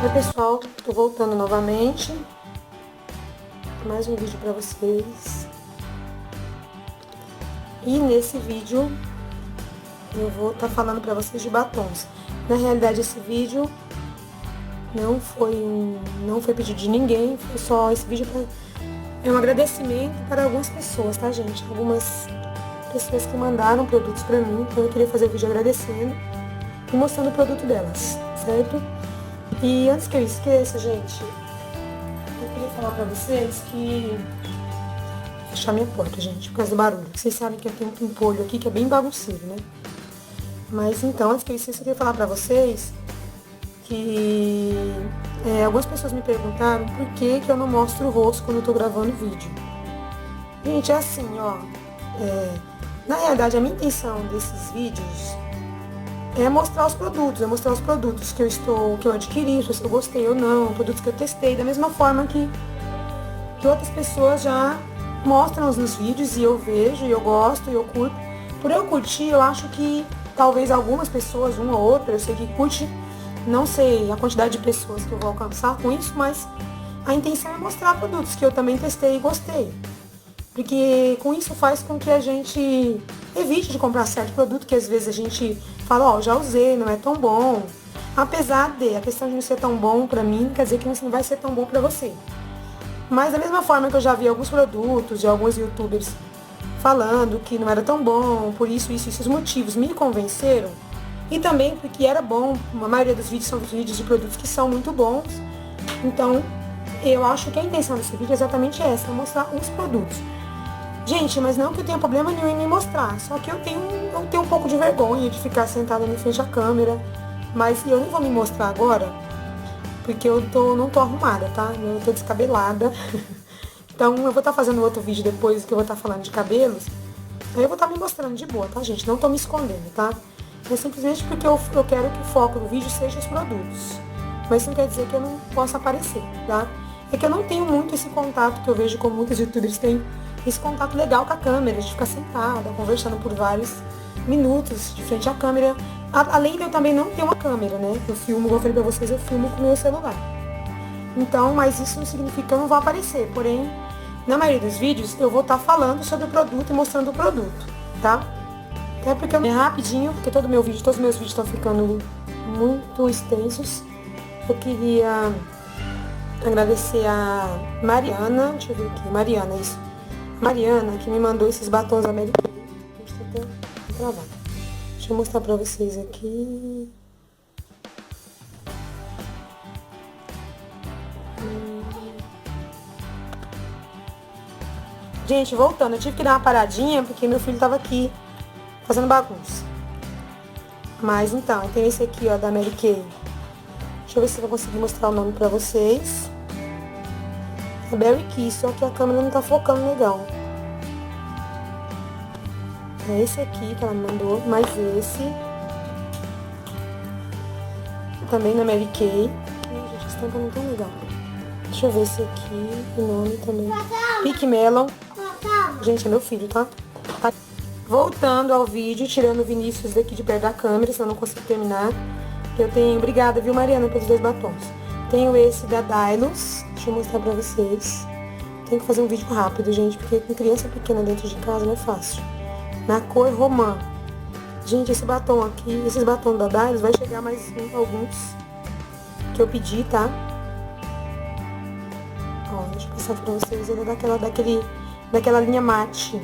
Oi pessoal, tô voltando novamente. Mais um vídeo pra vocês. E nesse vídeo eu vou estar falando pra vocês de batons. Na realidade esse vídeo não foi pedido de ninguém, foi só esse vídeo é um agradecimento para algumas pessoas, tá gente? Algumas pessoas que mandaram produtos pra mim, então eu queria fazer o vídeo agradecendo e mostrando o produto delas, certo? E antes que eu esqueça, gente, eu queria falar pra vocês que... Vou fechar minha porta, gente, por causa do barulho. Vocês sabem que eu tenho um pimpolho aqui que é bem bagunceiro, né? Mas então, antes que eu esqueça, eu queria falar pra vocês que algumas pessoas me perguntaram por que eu não mostro o rosto quando eu tô gravando vídeo. Gente, é assim, ó. Na realidade, a minha intenção desses vídeos é mostrar os produtos que eu adquiri, se eu gostei ou não, produtos que eu testei, da mesma forma que outras pessoas já mostram nos vídeos e eu vejo, e eu gosto, e eu curto. Por eu curtir, eu acho que talvez algumas pessoas, uma ou outra, eu sei que curte, não sei a quantidade de pessoas que eu vou alcançar com isso, mas a intenção é mostrar produtos que eu também testei e gostei. Porque com isso faz com que a gente evite de comprar certo produto, que às vezes a gente fala, ó, já usei, não é tão bom. Apesar de a questão de não ser tão bom pra mim, quer dizer que não vai ser tão bom pra você. Mas da mesma forma que eu já vi alguns produtos de alguns youtubers falando que não era tão bom, por isso, esses motivos me convenceram. E também porque era bom, a maioria dos vídeos são vídeos de produtos que são muito bons. Então, eu acho que a intenção desse vídeo é exatamente essa, mostrar os produtos. Gente, mas não que eu tenha problema nenhum em me mostrar, só que eu tenho um pouco de vergonha de ficar sentada em frente à câmera, mas eu nem vou me mostrar agora, porque não tô arrumada, tá? Eu tô descabelada. Então eu vou estar fazendo outro vídeo depois que eu vou estar falando de cabelos, aí eu vou estar me mostrando de boa, tá gente? Não tô me escondendo, tá? É simplesmente porque eu quero que o foco do vídeo seja os produtos, mas isso não quer dizer que eu não possa aparecer, tá? É que eu não tenho muito esse contato que eu vejo como muitos youtubers têm, esse contato legal com a câmera, de ficar sentada, conversando por vários minutos de frente à câmera. Além de eu também não ter uma câmera, né? Eu filmo, como eu falei pra vocês, eu filmo com o meu celular. Então, mas isso não significa que eu não vou aparecer. Porém, na maioria dos vídeos, eu vou estar falando sobre o produto e mostrando o produto, tá? Até porque é rapidinho, porque todos os meus vídeos estão ficando muito extensos. Eu queria agradecer a Mariana, deixa eu ver aqui, Mariana, isso. Mariana, que me mandou esses batons americanos. Deixa eu até travar. Deixa eu mostrar pra vocês aqui. Gente, voltando, eu tive que dar uma paradinha porque meu filho tava aqui fazendo bagunça. Mas então, tem esse aqui, ó, da Mary Kay. Deixa eu ver se eu vou conseguir mostrar o nome pra vocês. É Berry Kiss, só que a câmera não tá focando legal. É esse aqui que ela me mandou, mais esse. Também da Mary Kay. Gente, esse tampa não tá legal. Deixa eu ver esse aqui, o nome também. Pink Melon. Gente, é meu filho, tá? Voltando ao vídeo, tirando o Vinícius daqui de perto da câmera, senão eu não consigo terminar. Eu tenho, obrigada, viu, Mariana, pelos 2 batons. Tenho esse da Dylos, deixa eu mostrar pra vocês. Tenho que fazer um vídeo rápido, gente, porque com criança pequena dentro de casa não é fácil. Na cor romã. Gente, esse batom aqui, esses batons da Dylos, vai chegar mais alguns que eu pedi, tá? Ó, deixa eu passar pra vocês, ele é daquela linha mate,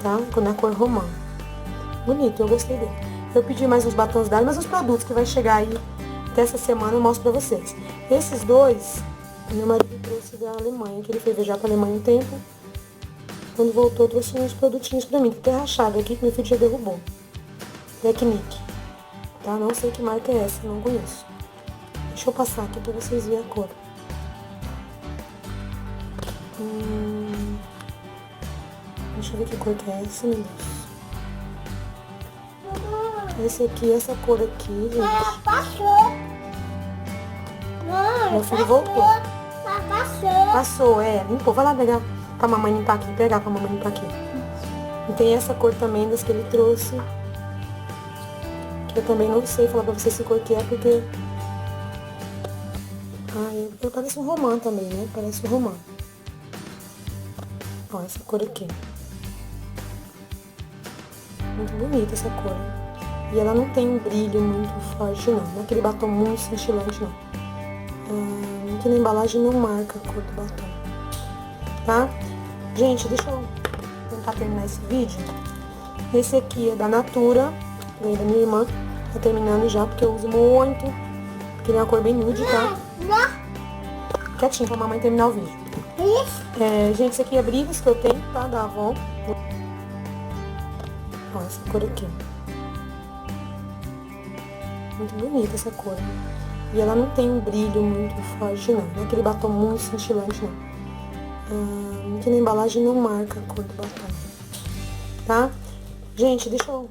tá? Na cor romã. Bonito, eu gostei dele. Eu pedi mais uns batons da Dylos, mas os produtos que vai chegar aí dessa semana eu mostro pra vocês. Esses dois, meu marido trouxe da Alemanha, que ele foi viajar pra Alemanha um tempo. Quando voltou, trouxe uns produtinhos pra mim. Tem até rachado aqui que meu filho já derrubou. Technique. Tá? Não sei que marca é essa, não conheço. Deixa eu passar aqui pra vocês verem a cor. Deixa eu ver que cor que é essa, meu Deus. Esse aqui, essa cor aqui, gente. Passou. Meu filho voltou. Passou, limpou. Vai lá pegar pra mamãe limpar aqui. Pegar pra mamãe limpar aqui. E tem essa cor também, das que ele trouxe. Que eu também não sei falar pra vocês que cor que é, porque Ai, parece um romã também, né? Parece um romã. Ó, essa cor aqui. Muito bonita essa cor, hein? E ela não tem um brilho muito forte, não. Não é aquele batom muito cintilante, não. Aqui na embalagem não marca a cor do batom. Tá? Gente, deixa eu tentar terminar esse vídeo. Esse aqui é da Natura. Ganhei da minha irmã. Tá terminando já, porque eu uso muito. Porque ele é uma cor bem nude, tá? Quietinho pra mamãe terminar o vídeo. Gente, esse aqui é Brivas que eu tenho, tá? Da Avon. Ó, essa cor aqui. Muito bonita essa cor, né? E ela não tem um brilho muito forte, não. Não é aquele batom muito cintilante, não. Aqui na embalagem não marca a cor do batom. Tá? Gente, deixa eu